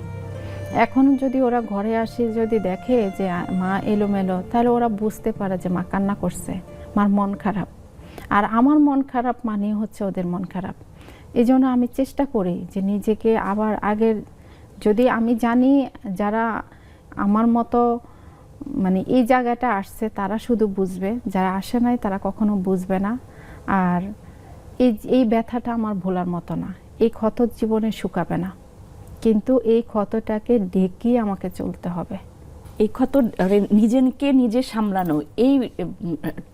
এখন যদি ওরা ঘরে আসে যদি দেখে যে মা এলোমেলো, তাহলে ওরা বুঝতে পারে যে মা কান্না করছে, মার মন খারাপ। আর আমার মন খারাপ মানে হচ্ছে ওদের মন খারাপ। এই জন্য আমি চেষ্টা করি যে নিজেকে আবার আগের, যদি আমি জানি যারা আমার মতো মানে এই জায়গাটা আসছে তারা শুধু বুঝবে, যারা আসে নাই তারা কখনো বুঝবে না। আর এই ব্যথাটা আমার ভোলার মতো না, এই ক্ষত জীবনে শুকাবে না, কিন্তু এই ক্ষতটাকে ঢেকে আমাকে চলতে হবে। এই ক্ষত নিজেকে নিজে সামলানো, এই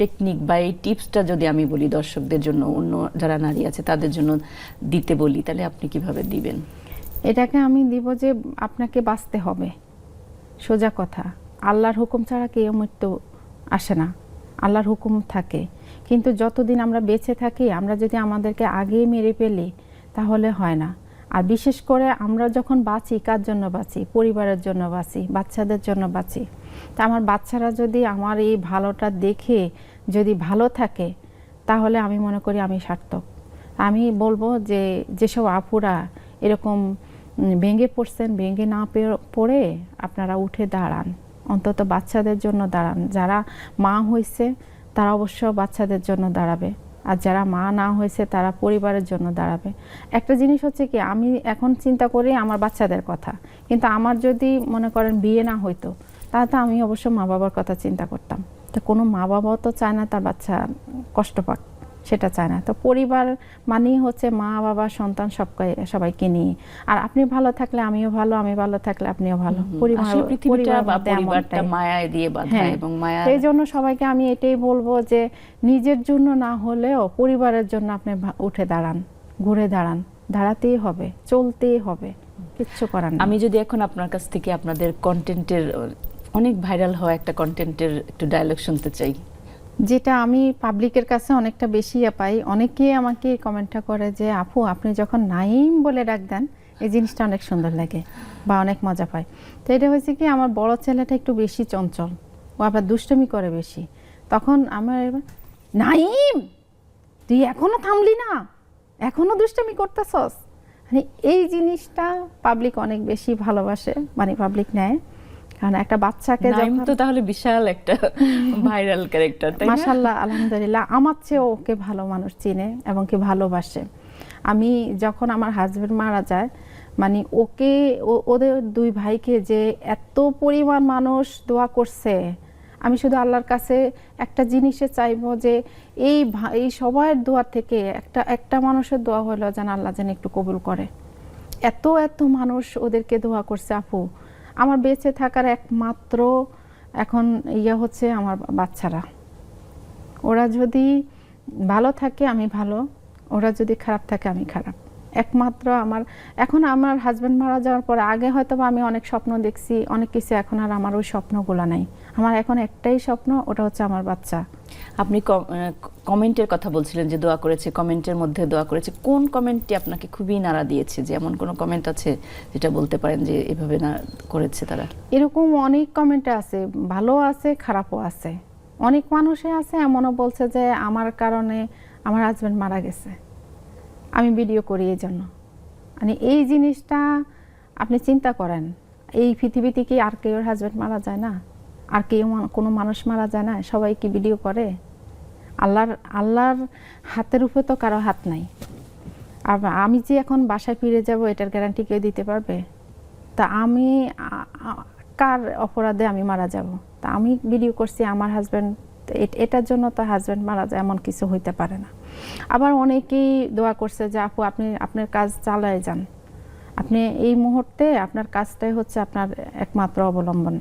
টেকনিক বা এই টিপসটা যদি আমি বলি দর্শকদের জন্য, অন্য যারা নারী আছে তাদের জন্য দিতে বলি, তাহলে আপনি কিভাবে দিবেন? এটাকে আমি দিব যে আপনাকে বাঁচতে হবে, সোজা কথা। আল্লাহর হুকুম ছাড়া কেউ মৃত্যু আসে না, আল্লাহর হুকুম থাকে। কিন্তু যতদিন আমরা বেঁচে থাকি, আমরা যদি আমাদেরকে আগেই মেরে ফেলি তাহলে হয় না। আর বিশেষ করে আমরা যখন বাঁচি, কার জন্য বাঁচি? পরিবারের জন্য বাঁচি, বাচ্চাদের জন্য বাঁচি। তা আমার বাচ্চারা যদি আমার এই ভালোটা দেখে যদি ভালো থাকে, তাহলে আমি মনে করি আমি সার্থক। আমি বলবো যে যেসব আপুরা এরকম ভেঙে পড়ছেন, ভেঙে না পড়ে আপনারা উঠে দাঁড়ান, অন্তত বাচ্চাদের জন্য দাঁড়ান। যারা মা হয়েছে তারা অবশ্য বাচ্চাদের জন্য দাঁড়াবে, আর যারা মা না হয়েছে তারা পরিবারের জন্য দাঁড়াবে। একটা জিনিস হচ্ছে কি, আমি এখন চিন্তা করি আমার বাচ্চাদের কথা, কিন্তু আমার যদি মনে করেন বিয়ে না হইতো তাহলে তো আমি অবশ্য মা বাবার কথা চিন্তা করতাম। তো কোনো মা বাবাও তো চায় না তার বাচ্চা কষ্ট পাক, সেটা চায় না। তো পরিবার মানেই হচ্ছে মা বাবা সন্তান সবাইকে নিয়ে। আর আপনি ভালো থাকলে আমিও ভালো, আমি ভালো থাকলে আপনিও ভালো। আসলে পৃথিবীটা বা পরিবারটা মায়ায় দিয়ে বাঁধা, এবং মায়া এই জন্য সবাইকে আমি এটাই বলবো যে নিজের জন্য না হলেও পরিবারের জন্য আপনি উঠে দাঁড়ান, ঘুরে দাঁড়ান, দাঁড়াতেই হবে, চলতেই হবে, কিচ্ছু করার নেই। আমি যদি এখন আপনার কাছ থেকে আপনাদের কন্টেন্টের অনেক ভাইরাল হওয়া একটা কন্টেন্টের একটু ডায়লগ শুনতে চাই, যেটা আমি পাবলিকের কাছে অনেকটা বেশি পাই। অনেকেই আমাকে কমেন্টটা করে যে আপু আপনি যখন নাইম বলে ডাক দেন এই জিনিসটা অনেক সুন্দর লাগে বা অনেক মজা পায়। তো এটা হয়েছে কি, আমার বড় ছেলেটা একটু বেশি চঞ্চল, ও আবার দুষ্টুমি করে বেশি। তখন আমার নাইম তুই এখনো থামলি না, এখনো দুষ্টুমি করতেছস, মানে এই জিনিসটা পাবলিক অনেক বেশি ভালোবাসে, মানে পাবলিক নেয়। কারণ একটা বাচ্চাকে নাইম তো তাহলে বিশাল একটা ভাইরাল ক্যারেক্টার, তাই না? মাশাআল্লাহ, আলহামদুলিল্লাহ, আমার চেয়ে ওকে ভালো মানুষ চিনে এবং কি ভালোবাসে। আমি যখন আমার হাজবেন্ড মারা যায়, মানে ওকে ওদের দুই ভাইকে যে এত পরিমাণ মানুষ দোয়া করছে, আমি শুধু আল্লাহর কাছে একটা জিনিসে চাইবো যে এই সবার দোয়া থেকে একটা মানুষের দোয়া হলো যেন আল্লাহ যেন একটু কবুল করে। এত মানুষ ওদেরকে দোয়া করছে আপু। আমার বেঁচে থাকার একমাত্র এখন হচ্ছে আমার বাচ্চারা। ওরা যদি ভালো থাকে আমি ভালো, ওরা যদি খারাপ থাকে আমি খারাপ। একমাত্র এখন আমার হাজবেন্ড মারা যাওয়ার পরে, আগে হয়তো আমি অনেক স্বপ্ন দেখছি, অনেক কিছু, এখন আর আমার ওই স্বপ্নগুলো নাই। আমার এখন একটাই স্বপ্ন, ওটা হচ্ছে আমার বাচ্চা। আপনি কমেন্টের কথা বলছিলেন যে দোয়া করেছে, কমেন্টের মধ্যে দোয়া করেছে, কোন কমেন্টটি আপনাকে খুবই নাড়া দিয়েছে? যে এমন কোন কমেন্ট আছে যেটা বলতে পারেন যে এভাবে না করেছে তারা? এরকম অনেক কমেন্ট আছে, ভালো আছে খারাপও আছে। অনেক মানুষে আছে এমনও বলছে যে আমার কারণে আমার হাজবেন্ড মারা গেছে, আমি ভিডিও করি এই জন্য। মানে এই জিনিসটা আপনি চিন্তা করেন, এই পৃথিবীতে কি আর কেউ হাজবেন্ড মারা যায় না? আর কেউ কোনো মানুষ মারা যায় না? সবাই কি ভিডিও করে? আল্লাহর হাতের উপরে তো কারো হাত নাই। আর আমি যে এখন বাসায় ফিরে যাব এটার গ্যারান্টি কেউ দিতে পারবে? তা আমি কার অপরাধে আমি মারা যাব? তা আমি ভিডিও করছি আমার হাজবেন্ড, এটার জন্য তো হাজবেন্ড মারা যায় এমন কিছু হইতে পারে না। আবার অনেকেই দোয়া করছে যে আপু আপনি আপনার কাজ চালায় যান, আপনি এই মুহূর্তে আপনার কাজটাই হচ্ছে আপনার একমাত্র অবলম্বন।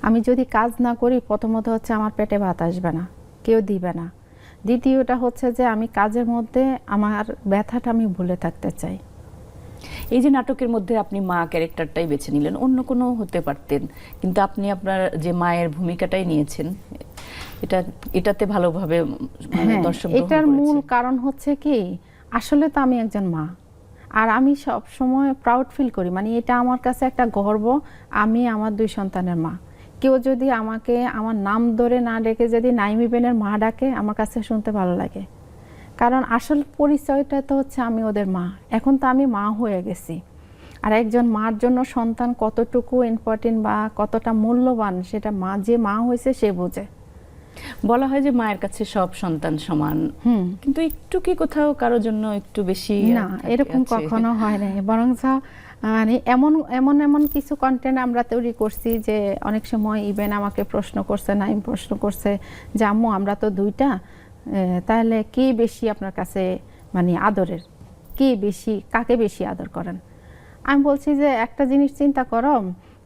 আমি যদি কাজ না করি, প্রথমত হচ্ছে আমার পেটে ভাত আসবে না, কেউ দিবে না। দ্বিতীয়টা হচ্ছে যে আমি কাজের মধ্যে আমার ব্যথাটা আমি ভুলে থাকতে চাই। এই যে নাটকের মধ্যে আপনি মা ক্যারেক্টারটাই বেছে নিলেন, অন্য কোনো হতে পারতেন, কিন্তু আপনি আপনার যে মায়ের ভূমিকাটাই নিয়েছেন, এটাতে ভালোভাবে দর্শক গ্রহণ করেছে। এটার মূল কারণ হচ্ছে কি, আসলে তো আমি একজন মা, আর আমি সব সময় প্রাউড ফিল করি, মানে এটা আমার কাছে একটা গর্ব, আমি আমার 2 সন্তানের মা। কেউ যদি আমাকে আমার নাম ধরে না ডেকে যদি নাইম ইবেনের মা ডাকে, আমার কাছে শুনতে ভালো লাগে। কারণ আসল পরিচয়টা তো হচ্ছে আমি ওদের মা। এখন তো আমি মা হয়ে গেছি, আর একজন মার জন্য সন্তান কতটুকু ইম্পর্টেন্ট বা কতটা মূল্যবান সেটা যে মা হয়েছে সে বোঝে। বলা হয় যে মায়ের কাছে সব সন্তান সমান, কিন্তু একটু কি কোথাও কারোর জন্য একটু বেশি? না, এরকম কখনো হয় না। বরং মানে এমন কিছু কন্টেন্ট আমরা তৈরি করছি যে অনেক সময় ইভেন আমাকে প্রশ্ন করছে, নাইম প্রশ্ন করছে যে আম্মু আমরা তো 2টা, তাহলে কে বেশি আপনার কাছে মানে আদরের, কাকে বেশি আদর করেন? আমি বলছি যে একটা জিনিস চিন্তা করো,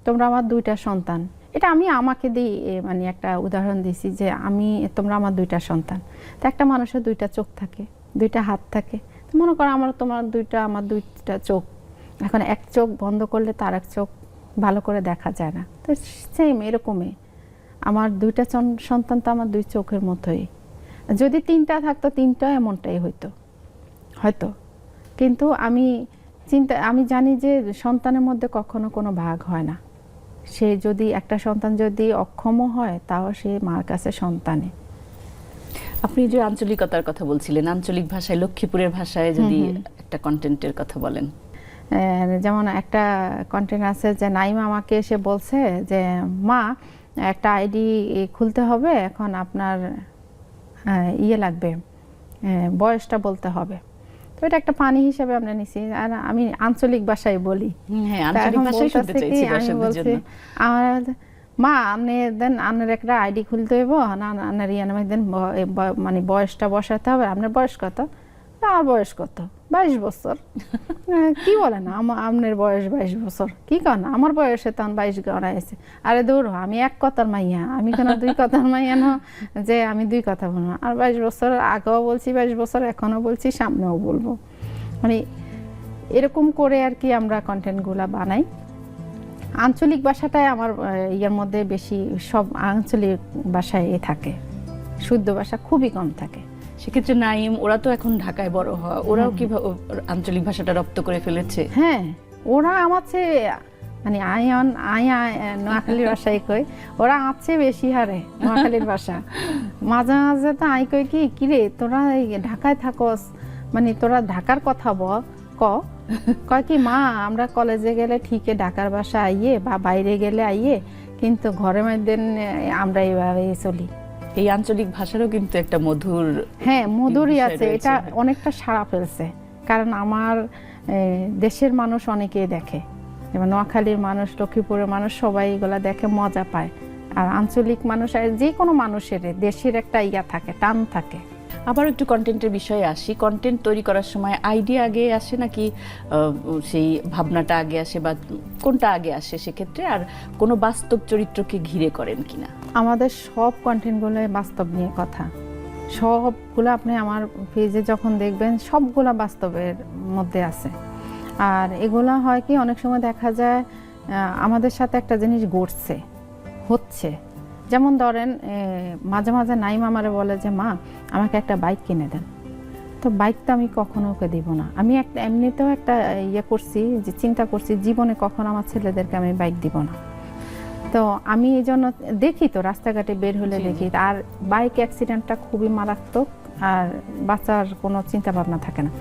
তোমরা আমার 2টা সন্তান, এটা আমি আমাকে দিই মানে একটা উদাহরণ দিছি যে তোমরা আমার 2টা সন্তান। তো একটা মানুষের 2টা চোখ থাকে, 2টা হাত থাকে। তো মনে করো আমার 2টা চোখ, এখন এক চোখ বন্ধ করলে তার এক চোখ ভালো করে দেখা যায় না। তো সেম এরকমই আমার 2টা সন্তান তো আমার 2 চোখের মতোই। যদি 3টা থাকতো 3টা এমনটাই হয়তো। কিন্তু আমি জানি যে সন্তানের মধ্যে কখনো কোনো ভাগ হয় না। সে যদি একটা সন্তান যদি অক্ষমও হয়, তাও সে মার কাছে সন্তানে। আপনি যে আঞ্চলিকতার কথা বলছিলেন, আঞ্চলিক ভাষায়, লক্ষ্মীপুরের ভাষায় যদি একটা কন্টেন্টের কথা বলেন। যেমন একটা কন্টেন্ট আছে যে নাইমা আমাকে এসে বলছে যে মা একটা আইডি খুলতে হবে, এখন আপনার ইয়ে লাগবে, বয়সটা বলতে হবে। তো এটা একটা পানি হিসাবে আমরা নিছি, আর আমি আঞ্চলিক ভাষায় বলি। হ্যাঁ, আঞ্চলিক ভাষায় শুনতে চাইছি দর্শকদের জন্য। আমার মা আপনি দেন আপনার একটা আইডি খুলতে হইব না, আপনার ইয়ার দেন মানে বয়সটা বসাতে হবে। আপনার বয়স কত? আমার বয়স কত? 22 বছর। কি বলে না আপনার বয়স 22 বছর, কি কর না আমার বয়সে তখন 22 গড়াইছে। আরে দৌড়, আমি এক কথার মাইয়া, আমি কেন দুই কথার মাইয়া না যে আমি দুই কথা বলবো। আর 22 বছর আগেও বলছি, 22 বছর এখনো বলছি, সামনেও বলবো। মানে এরকম করে আর কি আমরা কন্টেন্টগুলা বানাই। আঞ্চলিক ভাষাটাই আমার ইয়ার মধ্যে বেশি, সব আঞ্চলিক ভাষায় থাকে, শুদ্ধ ভাষা খুবই কম থাকে। সেক্ষেত্রে নাইম ওরা তো এখন ঢাকায় বড় হয়, ওরাও কি আঞ্চলিক ভাষাটা রপ্ত করে ফেলেছে? হ্যাঁ, ওরা আমার চেয়ে মানে আয়া নোয়াখালীর ভাষায় কই, ওরা আছে বেশি হারে নোয়াখালীর ভাষা। মাঝে মাঝে তো আই কই কি কিরে তোরা ঢাকায় থাকস, মানে তোরা ঢাকার কথা কয় কি মা আমরা কলেজে গেলে ঠিকই ঢাকার ভাষা আইয়ে বা বাইরে গেলে আইয়ে, কিন্তু ঘরে মধ্যে আমরা এইভাবে চলি। এই আঞ্চলিক ভাষারও কিন্তু একটা মধুর, হ্যাঁ মধুরই আছে, এটা অনেকটা সাড়া ফেলছে। কারণ আমার দেশের মানুষ অনেকেই দেখে, যেমন নোয়াখালীর মানুষ, লক্ষ্মীপুরের মানুষ, সবাই এগুলা দেখে মজা পায়। আর আঞ্চলিক মানুষ, যে কোনো মানুষের দেশের একটা ইয়া থাকে, টান থাকে। আবার একটু কন্টেন্টের বিষয়ে আসি। কন্টেন্ট তৈরি করার সময় আইডিয়া আগে আসে নাকি সেই ভাবনাটা আগে আসে, বা কোনটা আগে আসে সেক্ষেত্রে? আর কোনো বাস্তব চরিত্রকে ঘিরে করেন কিনা? আমাদের সব কন্টেন্টগুলো বাস্তব নিয়ে কথা, সবগুলো আপনি আমার পেজে যখন দেখবেন সবগুলা বাস্তবের মধ্যে আছে। আর এগুলা হয় কি অনেক সময় দেখা যায় আমাদের সাথে একটা জিনিস ঘটছে, হচ্ছে। যেমন ধরেন মাঝে মাঝে নাইম আমারে বলে যে মা আমাকে একটা বাইক কিনে দেন। তো বাইক তো আমি কখনো ওকে দিব না। আমি একটা এমনিতেও একটা ইয়ে করছি, যে চিন্তা করছি জীবনে কখনো আমার ছেলেদেরকে আমি বাইক দিব না। তো আমি এই জন্য দেখি, তো রাস্তাঘাটে বের হলে দেখি, আর বাইক অ্যাক্সিডেন্টটা খুবই মারাত্মক, আর বাঁচার কোনো চিন্তা ভাবনা থাকে না।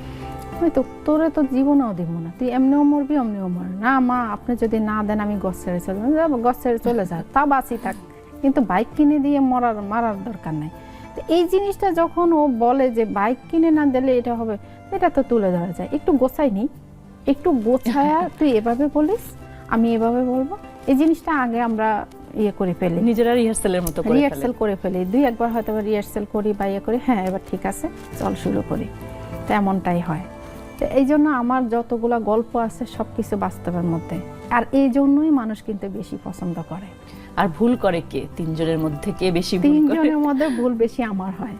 তো তোরে তো জীবনেও দিব না, তুই এমনিও মরবি অমনিও মর না। মা আপনি যদি না দেন আমি গছ ছেড়ে চলে যাবো, গছ ছেড়ে চলে যা, তা বাঁচি থাক, কিন্তু বাইক কিনে দিয়ে মারার দরকার নাই। তো এই জিনিসটা যখন ও বলে যে বাইক কিনে না দিলে এটা হবে, এটা তো তুলে ধরা যায়। একটু গোছাই নি, একটু গোছায়া তুই এভাবে বলিস, আমি এভাবে বলবো, এই জিনিসটা আগে আমরা ইয়ে করে ফেলি, নিজেরা রিহার্সালের মতো রিহার্সাল করে ফেলি। দুই একবার হয়তো রিহার্সাল করি বা ইয়ে করি, হ্যাঁ এবার ঠিক আছে চল শুরু করি, তো এমনটাই হয়। তো এই জন্য আমার যতগুলা গল্প আছে সব কিছু বাস্তবের মধ্যে, আর এই জন্যই মানুষ কিন্তু বেশি পছন্দ করে। আর ভুল করে কে? তিনজনের মধ্যে কে বেশি ভুল করে? তিনজনের মধ্যে ভুল বেশি আমার হয়,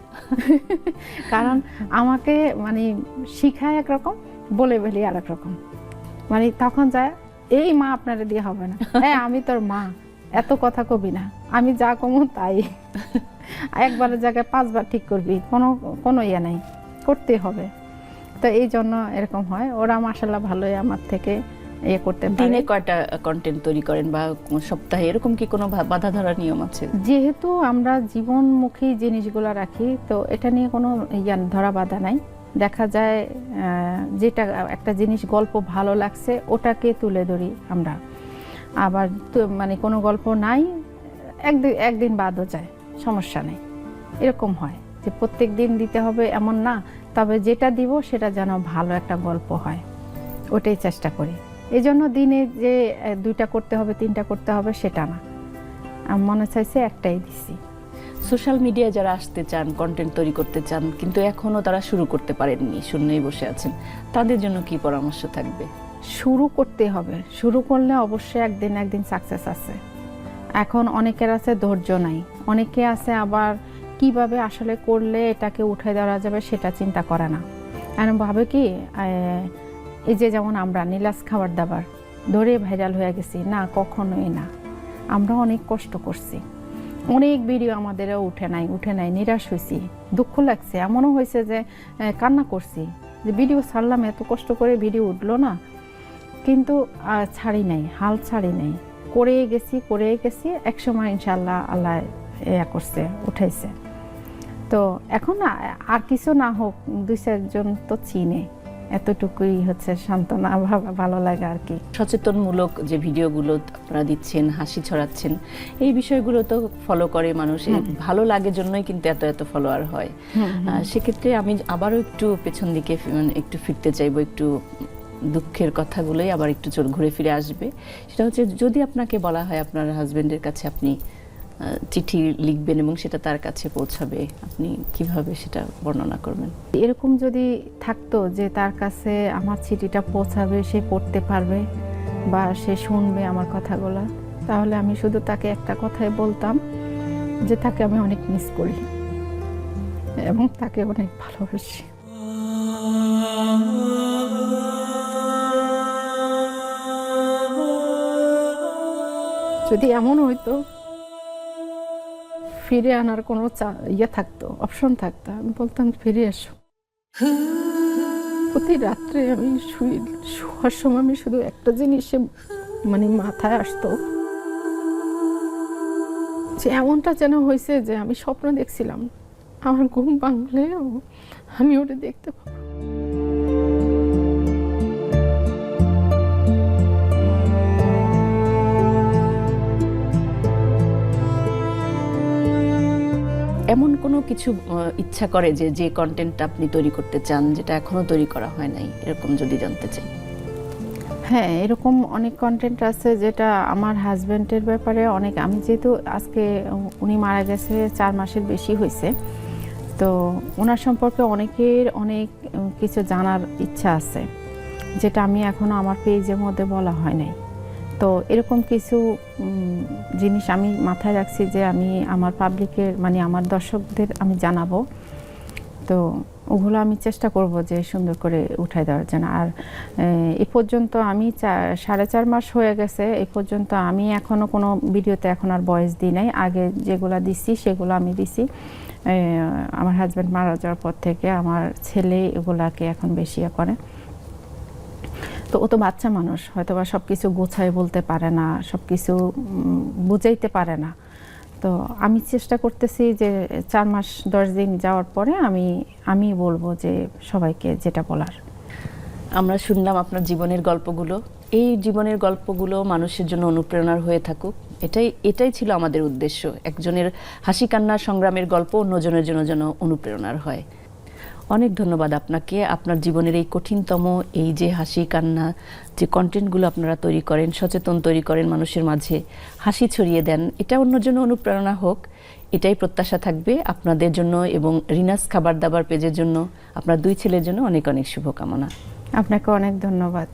কারণ আমাকে মানে শিখায় একরকম, বলে বলি আর এক রকম। মানে তখন যায় এই মা আপনারা দিয়ে হবে না, হ্যাঁ আমি তোর মা, এত কথা কবি না, আমি যা কমু তাই। একবারের জায়গায় 5 বার ঠিক করবি, কোনো ইয়ে নাই, করতে হবে। তো এই জন্য এরকম হয়। ওরা মাশাআল্লাহ ভালোই আমার থেকে ইয়ে করতে পারে। দিনে কয়টা কন্টেন্ট তৈরি করেন, বা সপ্তাহে এরকম কি কোনো বাধা ধরার নিয়ম আছে? যেহেতু আমরা জীবনমুখী জিনিসগুলো রাখি, তো এটা নিয়ে কোনো ধরা বাধা নাই। দেখা যায় যেটা একটা জিনিস গল্প ভালো লাগছে ওটাকে তুলে ধরি আমরা। আবার মানে কোনো গল্প নাই, একদিন বাদও যায়, সমস্যা নেই। এরকম হয় যে প্রত্যেক দিন দিতে হবে এমন না, তবে যেটা দিব সেটা যেন ভালো একটা গল্প হয়, ওটাই চেষ্টা করি। এই জন্য দিনে যে 2টা করতে হবে 3টা করতে হবে সেটা না, আমার মনে চাইছে একটাই দিছি। সোশ্যাল মিডিয়ায় যারা আসতে চান, কন্টেন্ট তৈরি করতে চান, কিন্তু এখনো তারা শুরু করতে পারেননি, শূন্যই বসে আছেন, তাদের জন্য কি পরামর্শ থাকবে? শুরু করতে হবে, শুরু করলে অবশ্যই একদিন সাকসেস আছে। এখন অনেকের আছে ধৈর্য নাই, অনেকে আছে আবার কিভাবে আসলে করলে এটাকে উঠে দেওয়া যাবে সেটা চিন্তা করে না। আর ভাবে কি এই যে যেমন আমরা নীলাস খাবার দাবার ধরে ভাইরাল হয়ে গেছি, না কখনোই না। আমরা অনেক কষ্ট করছি, অনেক ভিডিও আমাদেরও উঠে নাই, নিরাশ হয়েছি, দুঃখ লাগছে, এমনও হয়েছে যে কান্না করছি যে ভিডিও ছাড়লাম, এত কষ্ট করে ভিডিও উঠলো না, কিন্তু হাল ছাড়ি নাই, করে গেছি। একসময় ইনশাআল্লাহ আল্লাহ করছে, উঠাইছে। তো এখন আর কিছু না হোক 2-4 জন তো চিনে, এতটুকুই হচ্ছে সান্ত্বনা ভালো লাগে আর কি। সচেতনমূলক যে ভিডিওগুলো আপনারা দিচ্ছেন, হাসি ছড়াচ্ছেন, এই বিষয়গুলো তো ফলো করে মানুষ, ভালো লাগে জন্যই কিন্তু এত এত ফলোয়ার হয়। সেক্ষেত্রে আমি আবারও একটু পেছন দিকে একটু ফিরতে চাইবো, একটু দুঃখের কথাগুলোই আবার একটু ঘুরে ফিরে আসবে। সেটা হচ্ছে যদি আপনাকে বলা হয় আপনার হাজবেন্ডের কাছে আপনি চিঠি লিখবেন এবং সেটা তার কাছে পৌঁছাবে, আপনি কিভাবে সেটা বর্ণনা করবেন? এরকম যদি থাকতো যে তার কাছে আমার চিঠিটা পৌঁছাবে, সে পড়তে পারবে বা সে শুনবে আমার কথাগুলো, তাহলে আমি শুধু তাকে একটা কথাই বলতাম যে তাকে আমি অনেক মিস করি এবং তাকে অনেক ভালোবাসি। যদি এমন হইতো ফিরে আনার কোনো থাকতো, অপশন থাকতো, আমি বলতাম ফিরে এসো। প্রতি রাত্রে আমি শোয়ার সময় আমি শুধু একটা জিনিস মানে মাথায় আসতো যে এমনটা যেন হয়েছে যে আমি স্বপ্ন দেখছিলাম, আমার ঘুম ভাঙলে আমি ওটা দেখতে পাবো। এমন কোনো কিছু ইচ্ছা করে যে যে কন্টেন্টটা আপনি তৈরি করতে চান, যেটা এখনো তৈরি করা হয় নাই, এরকম যদি জানতে চাই? হ্যাঁ, এরকম অনেক কন্টেন্ট আছে যেটা আমার হাজব্যান্ডের ব্যাপারে অনেক, আমি যেহেতু আজকে উনি মারা গেছে 4 মাসের বেশি হয়েছে, তো ওনার সম্পর্কে অনেকের অনেক কিছু জানার ইচ্ছা আছে যেটা আমি এখনো আমার পেজের মধ্যে বলা হয় নাই। তো এরকম কিছু জিনিস আমি মাথায় রাখছি যে আমি আমার পাবলিকের মানে আমার দর্শকদের আমি জানাবো। তো ওগুলো আমি চেষ্টা করব যে সুন্দর করে উঠাই দেওয়ার জন্য। আর এ পর্যন্ত আমি 4.5 মাস হয়ে গেছে, এ পর্যন্ত আমি এখনো কোনো ভিডিওতে এখন আর ভয়েস দিই নাই। আগে যেগুলো দিছি সেগুলো আমি দিছি। আমার হাজব্যান্ড মারা যাওয়ার পর থেকে আমার ছেলে এগুলাকে এখন বেশি করে। তো ও তো বাচ্চা মানুষ, হয়তো বা সব কিছু গোছায় বলতে পারে না, সব কিছু বুঝাইতে পারে না। তো আমি চেষ্টা করতেছি যে 4 মাস 10 দিন যাওয়ার পরে আমি বলবো যে সবাইকে যেটা বলার। আমরা শুনলাম আপনার জীবনের গল্পগুলো, এই জীবনের গল্পগুলো মানুষের জন্য অনুপ্রেরণার হয়ে থাকুক, এটাই ছিল আমাদের উদ্দেশ্য। একজনের হাসি কান্নার সংগ্রামের গল্প অন্যজনের জন্য যেন অনুপ্রেরণার হয়। অনেক ধন্যবাদ আপনাকে। আপনার জীবনের এই কঠিনতম এই যে হাসি কান্না যে কন্টেন্টগুলো আপনারা তৈরি করেন, সচেতন তৈরি করেন, মানুষের মাঝে হাসি ছড়িয়ে দেন, এটা অন্যর জন্য অনুপ্রেরণা হোক, এটাই প্রত্যাশা থাকবে আপনাদের জন্য এবং রিনাস খাবার দাবার পেজের জন্য, আপনার 2 ছেলের জন্য অনেক অনেক শুভকামনা। আপনাকে অনেক ধন্যবাদ।